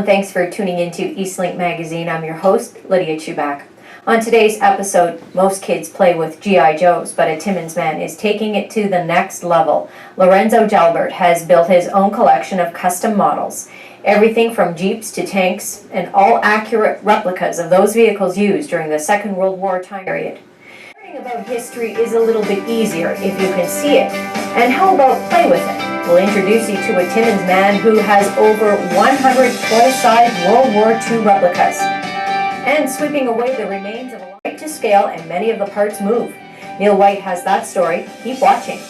and thanks for tuning into Eastlink magazine. I'm your host, Lydia Chubak. On today's episode, most kids play with G.I. Joes, but a Timmins man is taking it to the next level. Lorenzo Jalbert has built his own collection of custom models, everything from Jeeps to tanks, and all accurate replicas of those vehicles used during the Second World War time period. Learning about history is a little bit easier if you can see it. And how about play with it? We'll introduce you to a Timmins man who has over 100 full-size World War II replicas. And sweeping away the remains of a light to scale, and many of the parts move. Neil White has that story. Keep watching.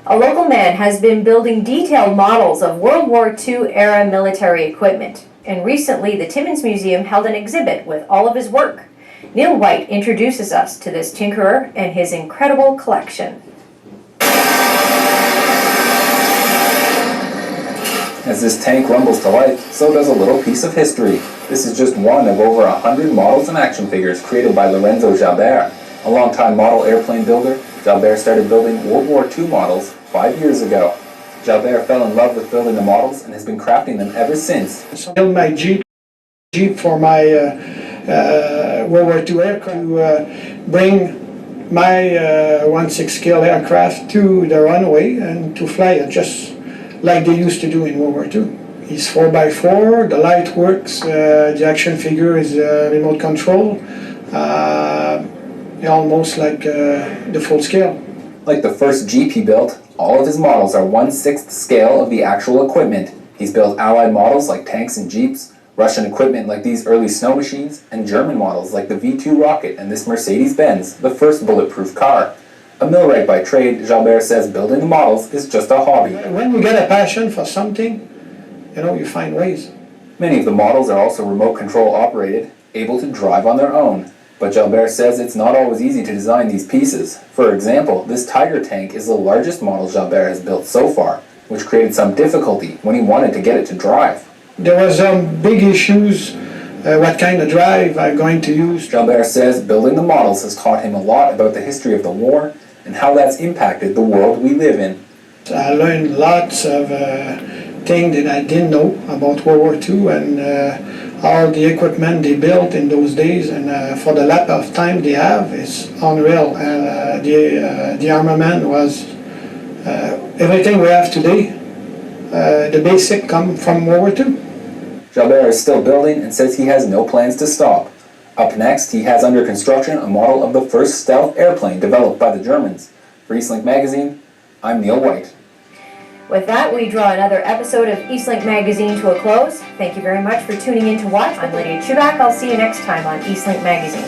A local man has been building detailed models of World War II era military equipment. And recently, the Timmins Museum held an exhibit with all of his work. Neil White introduces us to this tinkerer and his incredible collection. As this tank rumbles to life, so does a little piece of history. This is just one of over 100 models and action figures created by Lorenzo Jalbert. A longtime model airplane builder, Jalbert started building World War II models 5 years ago. Jalbert fell in love with building the models and has been crafting them ever since. I built my Jeep for my World War II aircraft to bring my 1/6 scale aircraft to the runway and to fly it just like they used to do in World War II. It's 4x4, the light works, the action figure is remote control, almost like the full scale. Like the first Jeep he built, all of his models are 1/6 scale of the actual equipment. He's built Allied models like tanks and Jeeps, Russian equipment like these early snow machines, and German models like the V2 rocket and this Mercedes-Benz, the first bulletproof car. A millwright by trade, Jalbert says building the models is just a hobby. When you get a passion for something, you find ways. Many of the models are also remote control operated, able to drive on their own. But Jalbert says it's not always easy to design these pieces. For example, this Tiger tank is the largest model Jalbert has built so far, which created some difficulty when he wanted to get it to drive. There was some big issues, what kind of drive I'm going to use. Jalbert says building the models has taught him a lot about the history of the war and how that's impacted the world we live in. I learned lots of things that I didn't know about World War II and all the equipment they built in those days, and for the length of time they have, it's unreal. The armament was everything we have today. The basic come from World War II. Jalbert is still building and says he has no plans to stop. Up next, he has under construction a model of the first stealth airplane developed by the Germans. For Eastlink magazine, I'm Neil White. With that, we draw another episode of Eastlink magazine to a close. Thank you very much for tuning in to watch. I'm Lydia Chubak. I'll see you next time on Eastlink magazine.